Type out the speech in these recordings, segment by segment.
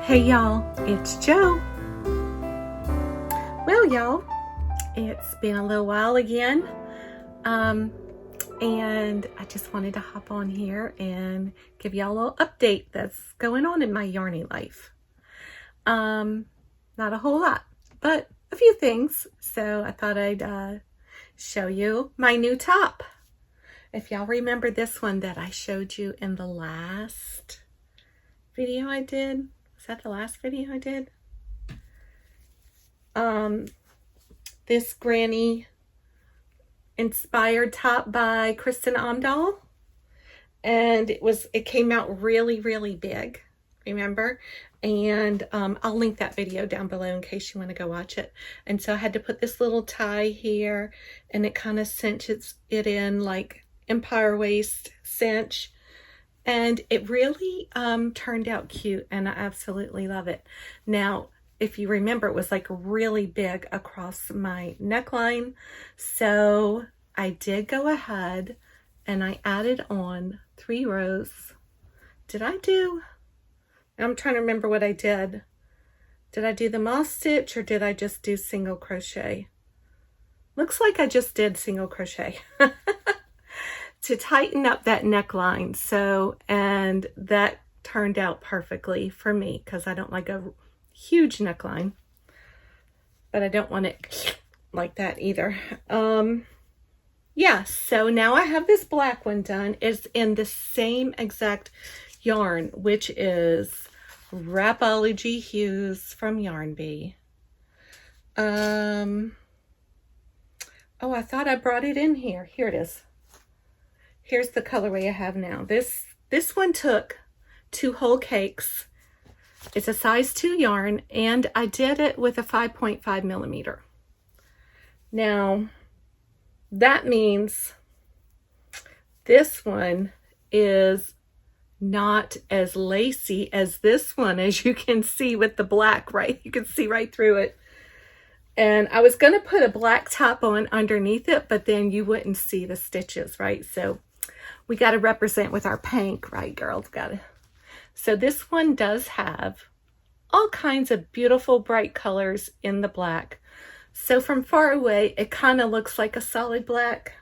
Hey y'all, it's Jo. Well y'all, it's been a little while again, and I just wanted to hop on here and give y'all a little update that's going on in my yarny life. Not a whole lot, but a few things. So I thought I'd show you my new top. If y'all remember this one that I showed you in the last video I did. Was that the last video I did? This granny inspired top by Kristen Amdahl, and it came out really big, remember? And I'll link that video down below in case you want to go watch it. And so I had to put this little tie here, and it kind of cinches it in like empire waist cinch, and it really turned out cute, and I absolutely love it. Now if you remember, it was like really big across my neckline, so I did go ahead and I added on 3 rows. I'm trying to remember what I did. Did I do the moss stitch or did I just do single crochet? Looks like I just did single crochet to tighten up that neckline. So, and that turned out perfectly for me because I don't like a huge neckline, but I don't want it like that either. Yeah, so now I have this black one done. It's in the same exact yarn, which is Rapology Hues from Yarn Bee. Oh, I thought I brought it in here. Here it is. Here's the colorway I have now. This one took 2 whole cakes. It's a size 2 yarn, and I did it with a 5.5 millimeter. Now, that means this one is not as lacy as this one, as you can see with the black, right? You can see right through it. And I was going to put a black top on underneath it, but then you wouldn't see the stitches, right? So we got to represent with our pink, right, girls? Got to. So this one does have all kinds of beautiful bright colors in the black. So from far away, it kind of looks like a solid black,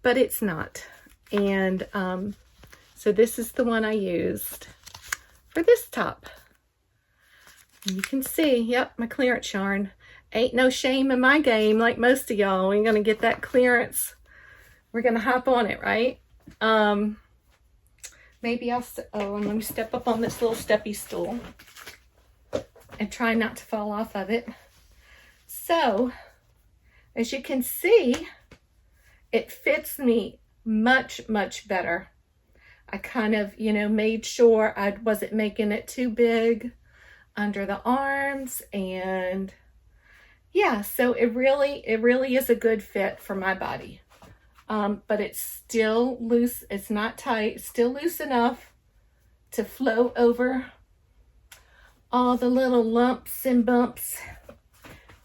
but it's not. And so this is the one I used for this top. And you can see, yep, my clearance yarn. Ain't no shame in my game like most of y'all. We're going to get that clearance. We're going to hop on it, right? Maybe let me step up on this little steppy stool and try not to fall off of it. So, as you can see, it fits me much better. I kind of, made sure I wasn't making it too big under the arms, and yeah, so it really is a good fit for my body. But it's still loose. It's not tight. It's still loose enough to flow over all the little lumps and bumps.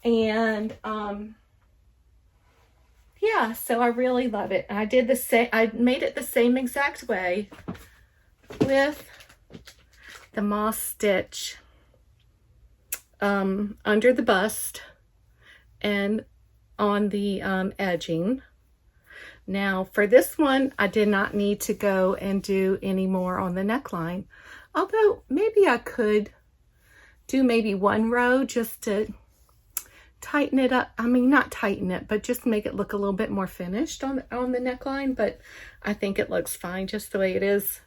And yeah, so I really love it. I did the same. I made it the same exact way with the moss stitch under the bust and on the edging. Now for this one, I did not need to go and do any more on the neckline, although maybe I could do maybe 1 row just to tighten it up. I mean, not tighten it, but just make it look a little bit more finished on the neckline. But I think it looks fine just the way it is,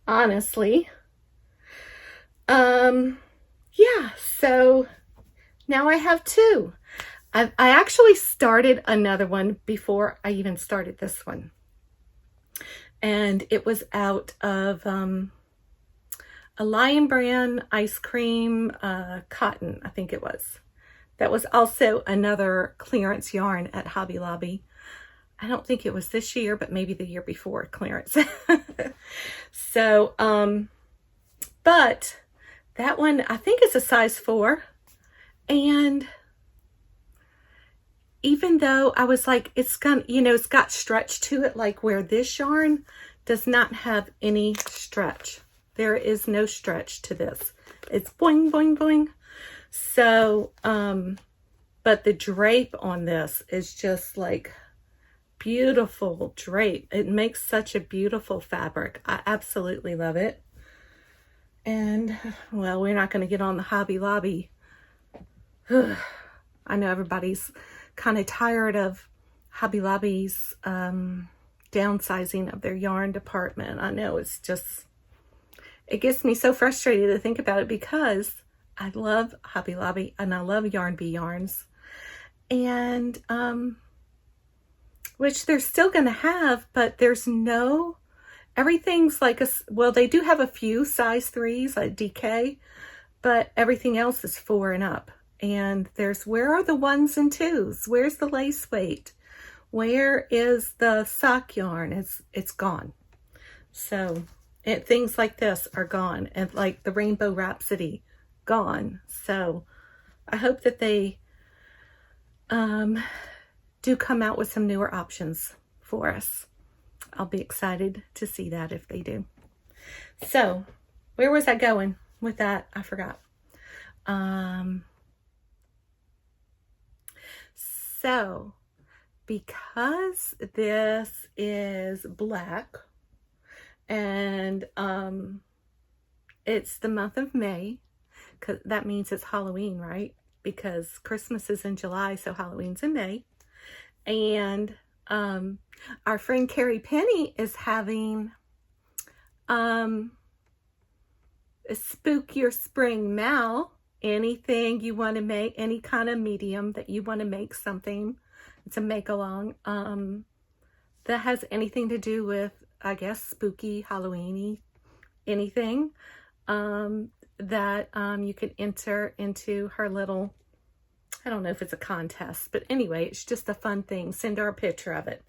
honestly. Yeah, so now I have 2. I actually started another one before I even started this one. And it was out of a Lion Brand ice cream cotton, I think it was. That was also another clearance yarn at Hobby Lobby. I don't think it was this year, but maybe the year before clearance. So, but that one, I think is a size 4. And even though I was like, it's got stretch to it, like where this yarn does not have any stretch. There is no stretch to this. It's boing, boing, boing. So, but the drape on this is just like beautiful drape. It makes such a beautiful fabric. I absolutely love it. And, well, we're not going to get on the Hobby Lobby. I know everybody's kind of tired of Hobby Lobby's downsizing of their yarn department. I know it's just, it gets me so frustrated to think about it because I love Hobby Lobby and I love Yarn Bee yarns. And, which they're still going to have, but there's no, everything's like a, well, they do have a few size 3s like DK, but everything else is 4 and up. And there's, where are the 1s and 2s? Where's the lace weight? Where is the sock yarn? It's gone. So things like this are gone, and like the Rainbow Rhapsody, gone. So I hope that they do come out with some newer options for us. I'll be excited to see that if they do. So where was I going with that? I forgot. So because this is black and it's the month of May, because that means it's Halloween, right? Because Christmas is in July, so Halloween's in May. And our friend Carrie Penny is having a Spook Your Spring Mal. Anything you want to make, any kind of medium that you want to make something. It's a make-along that has anything to do with, I guess, spooky, Halloween-y, anything that you can enter into her little, I don't know if it's a contest, but anyway, it's just a fun thing. Send her a picture of it.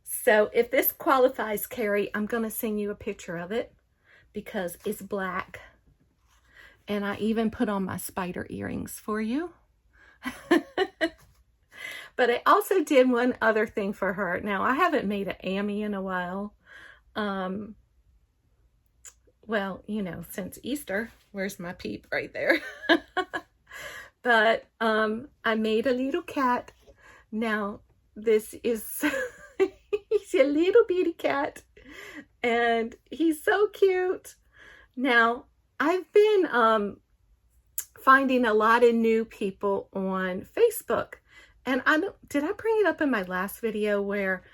So if this qualifies, Carrie, I'm going to send you a picture of it because it's black. And I even put on my spider earrings for you. But I also did one other thing for her. Now, I haven't made an Amy in a while. Well, you know, since Easter. Where's my peep? Right there. But I made a little cat. Now, this is... he's a little bitty cat. And he's so cute. Now, I've been finding a lot of new people on Facebook, and did I bring it up in my last video where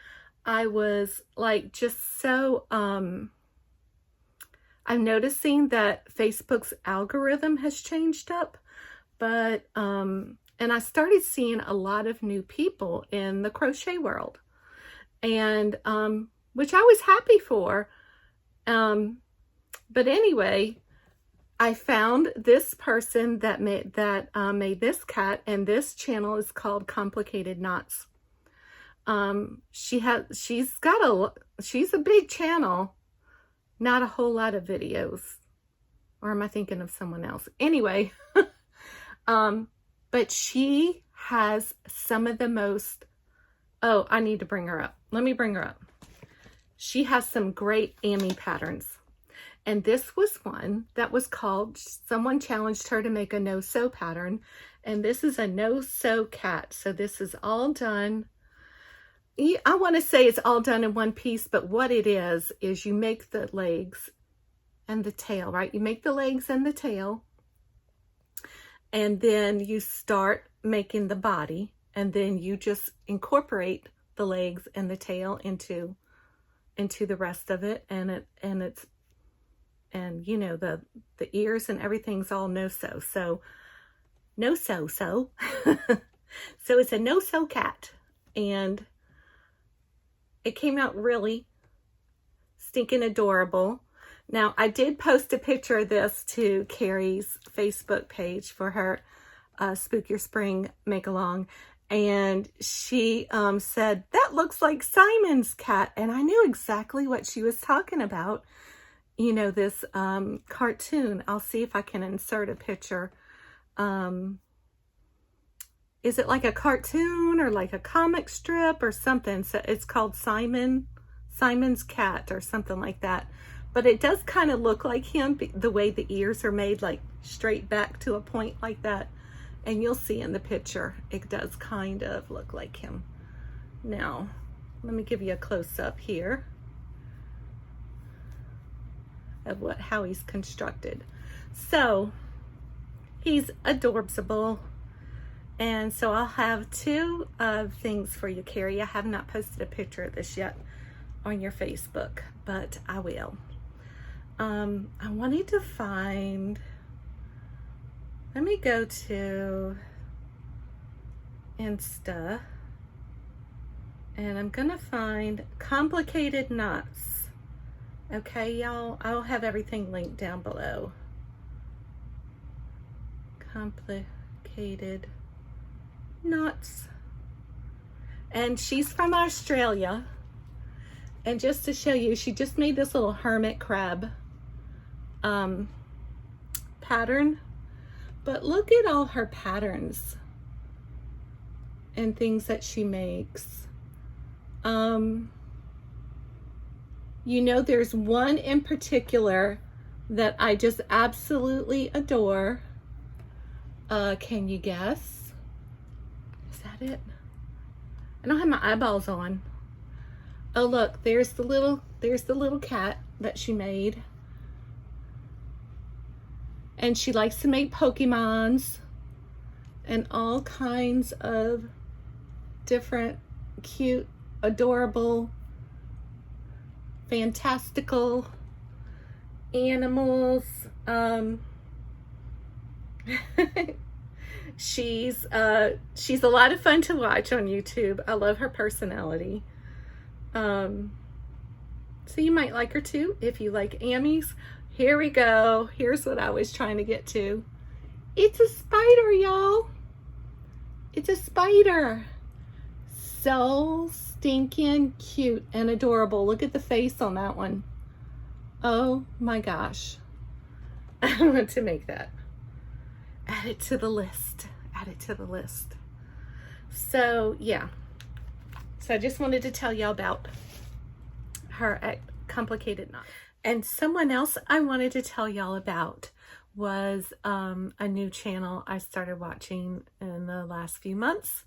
I was like just so I'm noticing that Facebook's algorithm has changed up, but and I started seeing a lot of new people in the crochet world, and which I was happy for, but anyway, I found this person that made this cat, and this channel is called Complicated Knots. She's a big channel, not a whole lot of videos, or am I thinking of someone else? Anyway, but she has some of the most, oh, I need to bring her up. Let me bring her up. She has some great Amy patterns. And this was one that was called, someone challenged her to make a no-sew pattern. And this is a no-sew cat. So this is all done. I want to say it's all done in one piece, but what it is you make the legs and the tail, right? You make the legs and the tail. And then you start making the body. And then you just incorporate the legs and the tail into the rest of it. And you know, the ears and everything's all no-sew. So no-sew. So it's a no-sew cat. And it came out really stinking adorable. Now, I did post a picture of this to Carrie's Facebook page for her Spook Your Spring Make-Along. And she said, that looks like Simon's cat. And I knew exactly what she was talking about. You know, this cartoon. I'll see if I can insert a picture. Is it like a cartoon or like a comic strip or something? So it's called Simon's Cat or something like that. but it does kind of look like him, the way the ears are made, like straight back to a point like that. And you'll see in the picture, it does kind of look like him. Now, let me give you a close-up here of how he's constructed. So, he's adorable. And so I'll have two things for you, Carrie. I have not posted a picture of this yet on your Facebook, but I will. I wanted to find, let me go to Insta, and I'm gonna find complicated knots. Okay, y'all, I'll have everything linked down below. Complicated knots. And she's from Australia. And just to show you, she just made this little hermit crab pattern. But look at all her patterns and things that she makes. You know, there's one in particular that I just absolutely adore. Can you guess? Is that it? I don't have my eyeballs on. Oh, look, there's the little cat that she made. And she likes to make Pokemons and all kinds of different cute, adorable, fantastical animals. She's a lot of fun to watch on YouTube. I love her personality. So you might like her too if you like Ammies. Here we go. Here's what I was trying to get to. It's a spider, y'all. It's a spider. So stinking cute and adorable. Look at the face on that one. Oh my gosh. I want to make that. Add it to the list. Add it to the list. So yeah. So I just wanted to tell y'all about her complicated knot. And someone else I wanted to tell y'all about was a new channel I started watching in the last few months,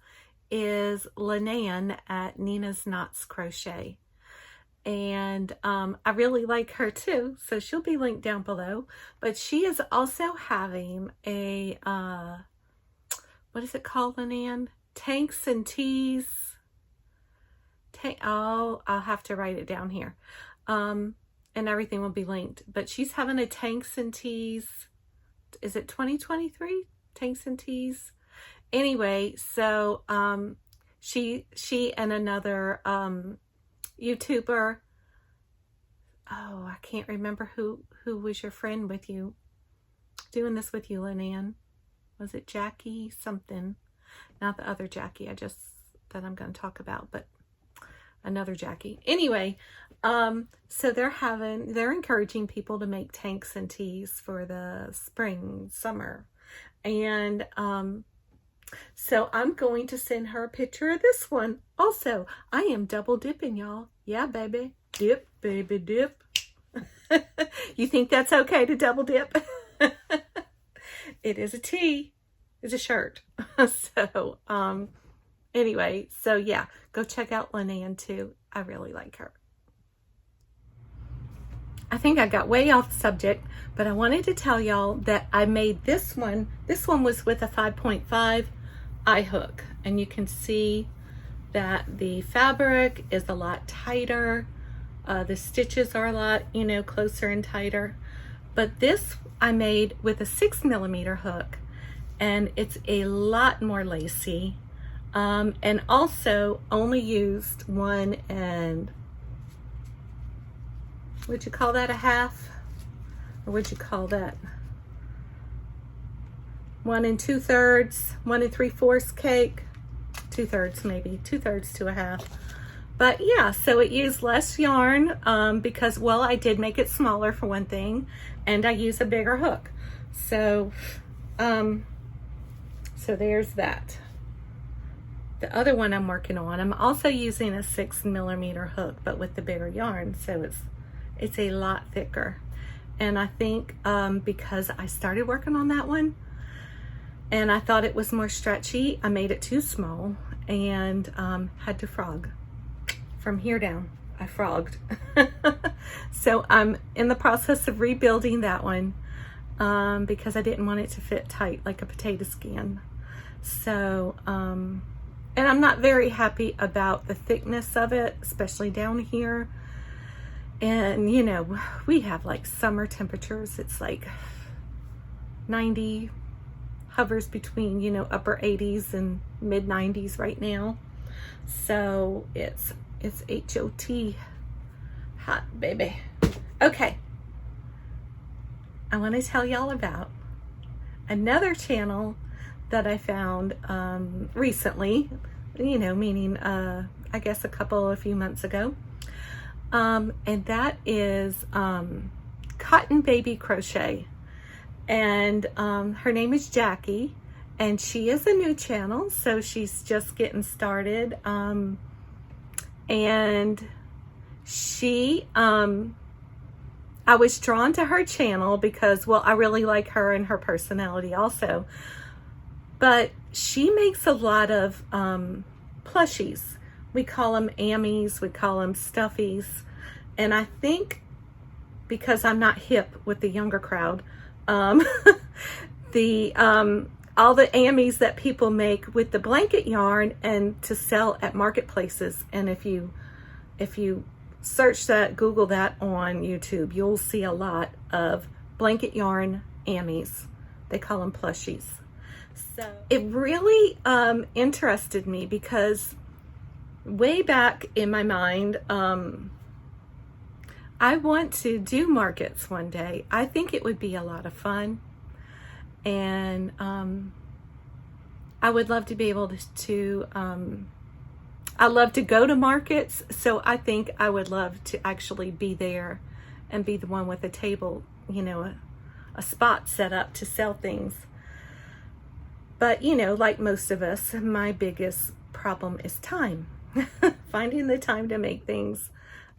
is Linan at Nina's Knots Crochet. And I really like her too, so she'll be linked down below. But she is also having a, what is it called, Linan? Tanks and Teas. Oh, I'll have to write it down here. And everything will be linked. But she's having a Tanks and Teas. Is it 2023? Tanks and Teas. Anyway, so she and another YouTuber. Oh, I can't remember who was your friend with you doing this with you, Linan. Was it Jackie something? Not the other Jackie that I'm going to talk about, but another Jackie. Anyway, so they're encouraging people to make tanks and teas for the spring, summer. And so I'm going to send her a picture of this one. Also, I am double dipping, y'all. Yeah, baby. Dip, baby, dip. You think that's okay to double dip? It is a tee. It's a shirt. So, anyway, so yeah, go check out Linan too. I really like her. I think I got way off subject, but I wanted to tell y'all that I made this one. This one was with a 5.5 eye hook, and you can see that the fabric is a lot tighter. The stitches are a lot, closer and tighter. But this I made with a 6mm hook, and it's a lot more lacy. And also only used 1 and, would you call that a half? Or would you call that 1 2/3, 1 3/4 cake? 2/3 maybe, 2/3 to a half. But yeah, so it used less yarn because, well, I did make it smaller for one thing, and I use a bigger hook. So, so there's that. The other one I'm working on, I'm also using a 6mm hook, but with the bigger yarn, so It's a lot thicker. And I think because I started working on that one and I thought it was more stretchy, I made it too small and had to frog from here down. I frogged. So I'm in the process of rebuilding that one because I didn't want it to fit tight like a potato skin. So, and I'm not very happy about the thickness of it, especially down here. And you know, we have like summer temperatures. It's like 90, hovers between, you know, upper 80s and mid 90s right now. So it's HOT, hot baby. Okay, I want to tell y'all about another channel that I found recently, you know, meaning I guess a few months ago, and that is Cotton Baby Crochet, and her name is Jackie, and she is a new channel, so she's just getting started, and she I was drawn to her channel because, well, I really like her and her personality also. But she makes a lot of plushies. We call them ammies, we call them stuffies. And I think because I'm not hip with the younger crowd, all the ammies that people make with the blanket yarn and to sell at marketplaces. And if you search that, Google that on YouTube, you'll see a lot of blanket yarn ammies. They call them plushies. So it really interested me because way back in my mind, I want to do markets one day. I think it would be a lot of fun. And I would love to be able to I love to go to markets, so I think I would love to actually be there and be the one with a table, you know, a spot set up to sell things. But, you know, like most of us, my biggest problem is time. Finding the time to make things.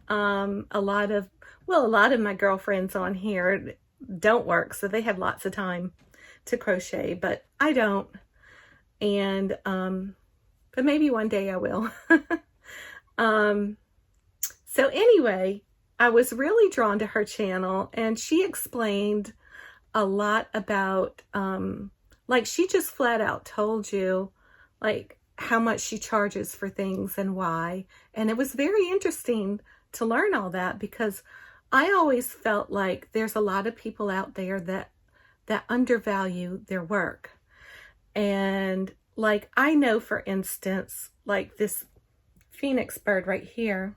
A lot of my girlfriends on here don't work, so they have lots of time to crochet, but I don't. And but maybe one day I will. So anyway, I was really drawn to her channel, and she explained a lot about, like, she just flat out told you, like, how much she charges for things and why. And it was very interesting to learn all that, because I always felt like there's a lot of people out there that undervalue their work. And like, I know, for instance, like this phoenix bird right here.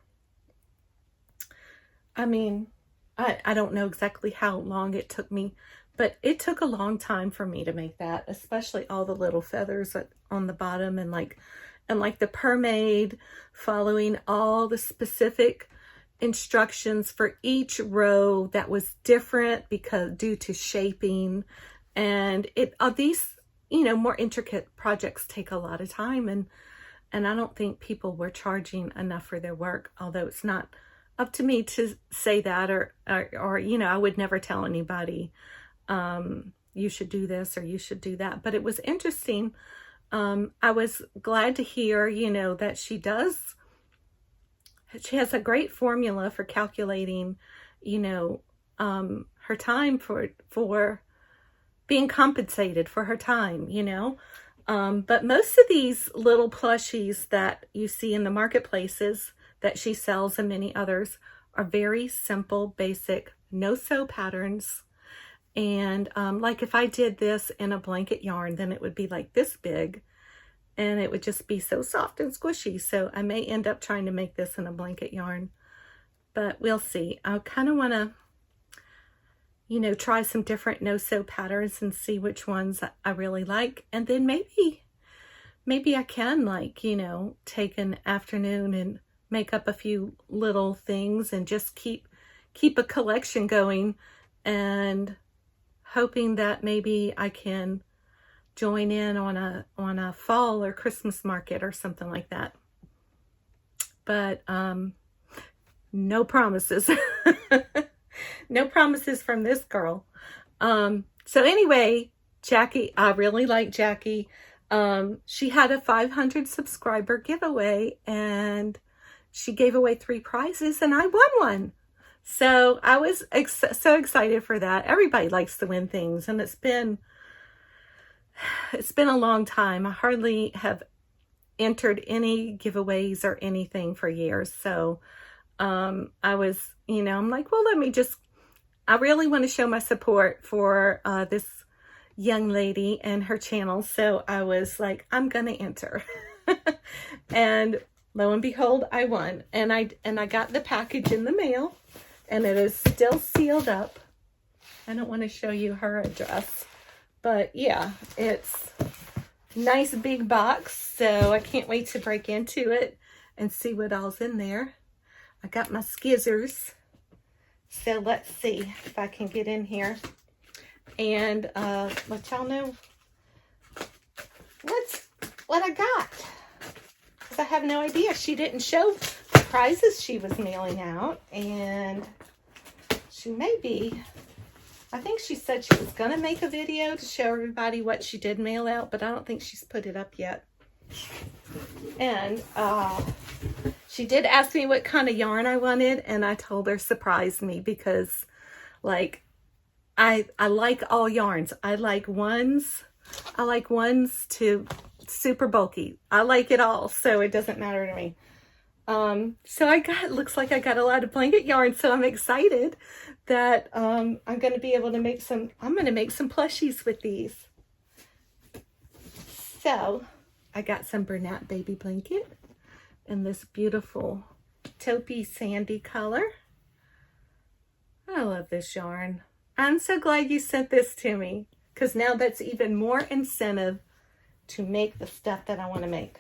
I mean, I don't know exactly how long it took me, but it took a long time for me to make that, especially all the little feathers on the bottom, and like the permade, following all the specific instructions for each row that was different because due to shaping. And these, you know, more intricate projects take a lot of time, and I don't think people were charging enough for their work, although it's not up to me to say that, or you know, I would never tell anybody you should do this or you should do that. But it was interesting. I was glad to hear, you know, that she has a great formula for calculating, you know, her time for being compensated for her time, you know. But most of these little plushies that you see in the marketplaces that she sells, and many others, are very simple, basic, no-sew patterns. And like if I did this in a blanket yarn, then it would be like this big, and it would just be so soft and squishy. So I may end up trying to make this in a blanket yarn, but we'll see. I kind of want to, you know, try some different no-sew patterns and see which ones I really like. And then maybe I can, like, you know, take an afternoon and make up a few little things and just keep a collection going, and hoping that maybe I can join in on a fall or Christmas market or something like that. But no promises. No promises from this girl. So anyway, Jackie, I really like Jackie. She had a 500 subscriber giveaway and she gave away 3 prizes and I won one. So I was so excited for that. Everybody likes to win things, and it's been a long time. I hardly have entered any giveaways or anything for years. So I was, I'm like, well, I really want to show my support for this young lady and her channel. So I was like, I'm going to enter. And lo and behold, I won. And I got the package in the mail, and it is still sealed up. I don't want to show you her address, but yeah, it's nice big box. So I can't wait to break into it and see what all's in there. I got my skizzers. So let's see if I can get in here and let y'all know what I got. Because I have no idea. She didn't show the prizes she was mailing out, and she I think she said she was going to make a video to show everybody what she did mail out, but I don't think she's put it up yet. And she did ask me what kind of yarn I wanted, and I told her surprise me, because like I like all yarns. I like ones to super bulky. I like it all, so it doesn't matter to me. So looks like I got a lot of blanket yarn, so I'm excited that I'm going to be able to make some plushies with these. So I got some Bernat baby blanket in this beautiful taupey sandy color. I love this yarn. I'm so glad you sent this to me, because now that's even more incentive to make the stuff that I want to make.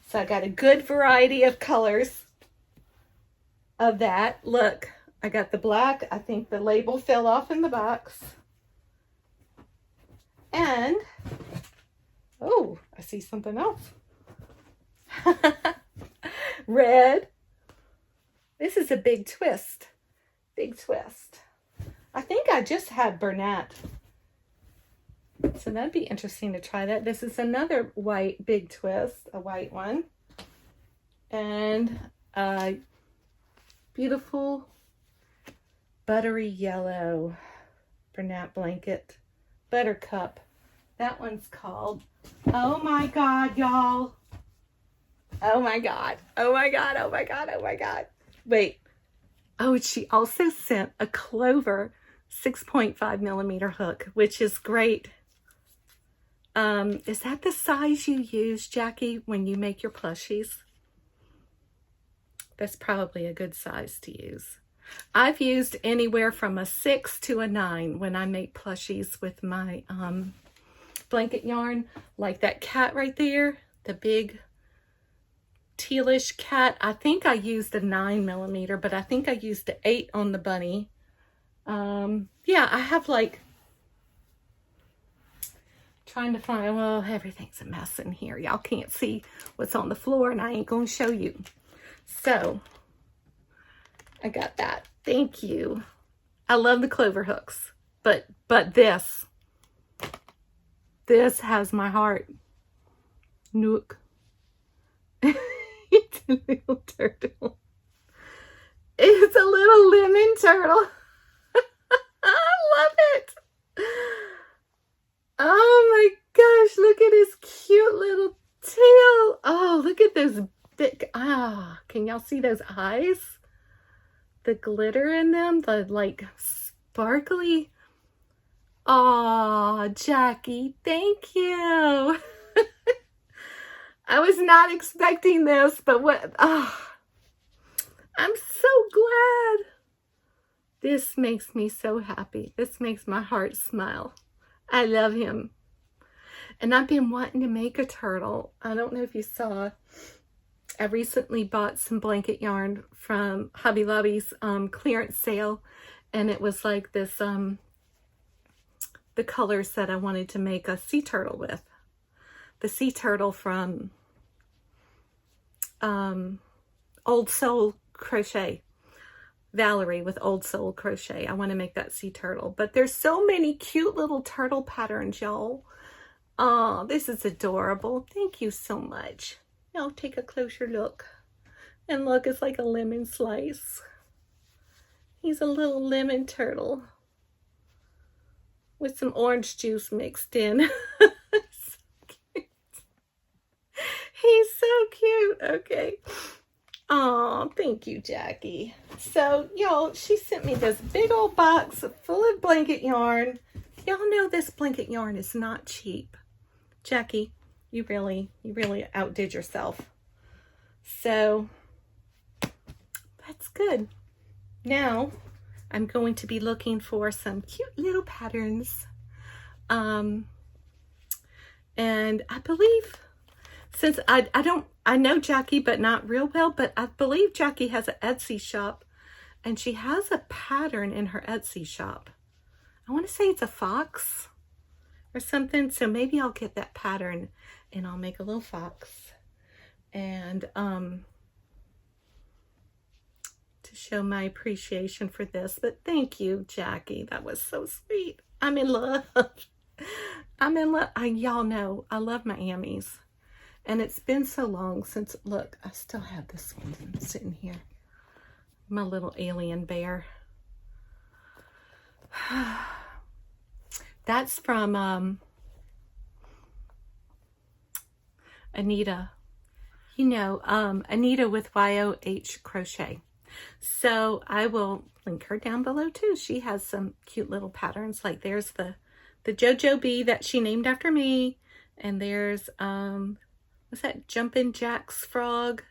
So I got a good variety of colors of that. Look, I got the black. I think the label fell off in the box. And, oh, I see something else. Red. This is a big twist. Big twist. I think I just had Bernat. So that'd be interesting to try that. This is another white big twist, a white one. And a beautiful buttery yellow Bernat blanket. Buttercup. That one's called, oh my God, y'all. Oh my God. Oh my God. Oh my God. Oh my God. Wait. Oh, she also sent a Clover 6.5 millimeter hook, which is great. Is that the size you use, Jackie, when you make your plushies? That's probably a good size to use. I've used anywhere from a 6 to a 9 when I make plushies with my blanket yarn, like that cat right there, the big tealish cat. I think I used a 9 millimeter, but I think I used an 8 on the bunny. Yeah, I have like, trying to find, well, everything's a mess in here. Y'all can't see what's on the floor, and I ain't gonna show you. So I got that. Thank you. I love the Clover hooks, but this has my heart. Nook. It's a little turtle. It's a little lemon turtle. I love it. Oh my gosh, look at his cute little tail. Oh, look at those big, can y'all see those eyes? The glitter in them, the like sparkly. Oh, Jackie, thank you. I was not expecting this, but I'm so glad. This makes me so happy. This makes my heart smile. I love him. And I've been wanting to make a turtle. I don't know if you saw, I recently bought some blanket yarn from Hobby Lobby's clearance sale. And it was like this, the colors that I wanted to make a sea turtle with. The sea turtle from Old Soul Crochet. Valerie with Old Soul Crochet. I want to make that sea turtle. But there's so many cute little turtle patterns, y'all. Oh, this is adorable. Thank you so much. Now take a closer look. And look, it's like a lemon slice. He's a little lemon turtle with some orange juice mixed in. So cute. He's so cute. Okay. Oh, thank you, Jackie. So, y'all, she sent me this big old box full of blanket yarn. Y'all know this blanket yarn is not cheap. Jackie, you really outdid yourself. So, that's good. Now, I'm going to be looking for some cute little patterns. And I believe, since I know Jackie, but not real well, but I believe Jackie has an Etsy shop, and she has a pattern in her Etsy shop. I want to say it's a fox or something, so maybe I'll get that pattern and I'll make a little fox. And to show my appreciation for this. But thank you, Jackie. That was so sweet. I'm in love. I'm in love. Y'all know I love my Ammies. And it's been so long since, look, I still have this one sitting here. My little alien bear. That's from Anita. You know, Anita with YOH Crochet. So I will link her down below too. She has some cute little patterns. Like there's the JoJo bee that she named after me. And there's, what's that? Jumpin' Jack's frog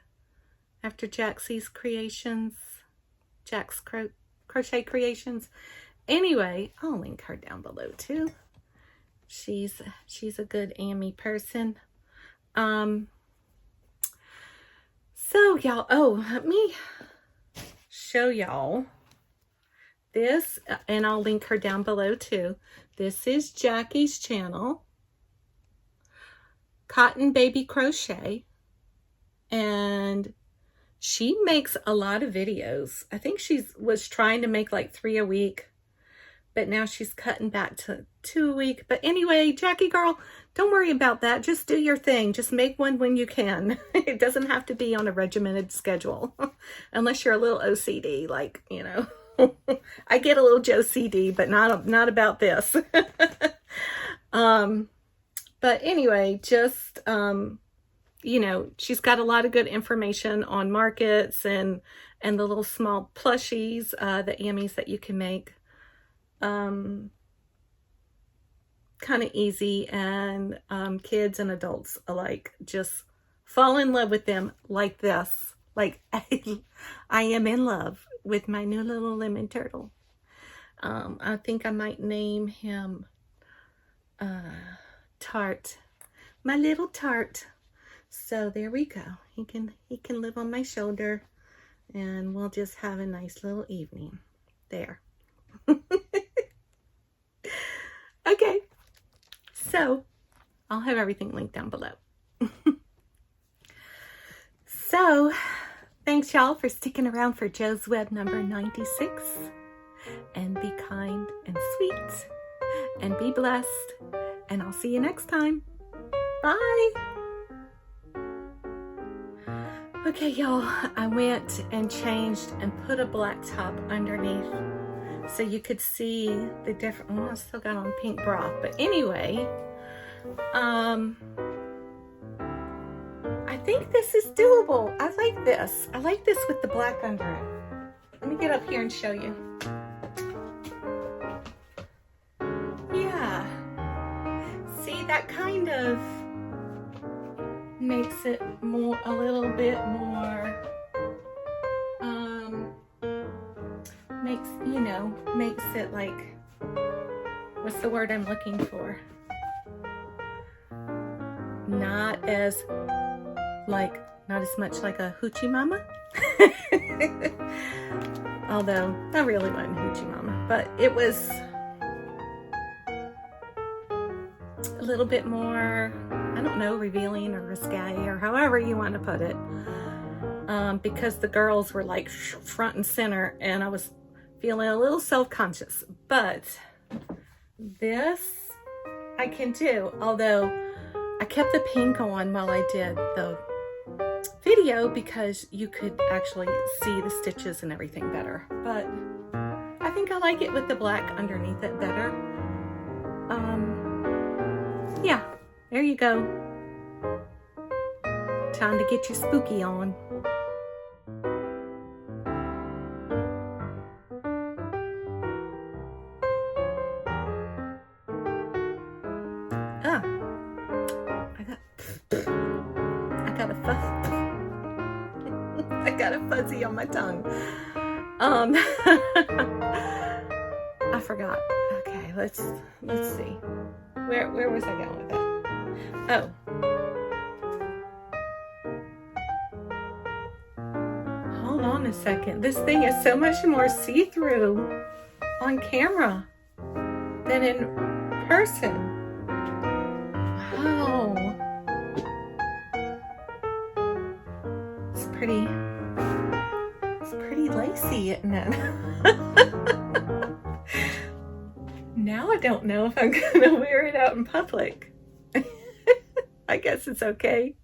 after Jaxie's creations. Jack's Crochet Creations. Anyway, I'll link her down below too. She's a good Ammy person. So y'all, oh, let me show y'all this, and I'll link her down below too. This is Jackie's channel, Cotton Baby Crochet, and she makes a lot of videos. I think she was trying to make like 3 a week, but now she's cutting back to 2 a week. But anyway, Jackie girl, don't worry about that. Just do your thing. Just make one when you can. It doesn't have to be on a regimented schedule, unless you're a little OCD, like, you know. I get a little OCD, but not about this. But anyway, just, you know, she's got a lot of good information on markets and the little small plushies, the Ammies that you can make. Kind of easy, and kids and adults alike just fall in love with them like this. Like I am in love with my new little lemon turtle. I think I might name him Tart, my little Tart. So there we go. He can live on my shoulder, and we'll just have a nice little evening there. Okay, so I'll have everything linked down below. So thanks y'all for sticking around for Jo's Web number 96, and be kind and sweet and be blessed, and I'll see you next time. Bye. Okay, y'all, I went and changed and put a black top underneath so you could see the different. Oh, I still got on pink bra, but anyway, I think this is doable. I like this. I like this with the black under it. Let me get up here and show you. Yeah. See, that kind of makes it more, a little bit more, makes it like, what's the word I'm looking for? Not as much like a hoochie mama. Although I really wasn't hoochie mama, but it was a little bit more, I don't know, revealing or risque, or however you want to put it. because the girls were like front and center and I was feeling a little self-conscious. But this I can do, although I kept the pink on while I did the video because you could actually see the stitches and everything better. But I think I like it with the black underneath it better. Yeah, there you go. Time to get your spooky on. I got a fuzzy on my tongue. I forgot. Okay, let's see. Where was I going with that? Oh. Hold on a second. This thing is so much more see-through on camera than in person. Wow. It's pretty lacy, isn't it? Now I don't know if I'm gonna wear it out in public. I guess it's okay.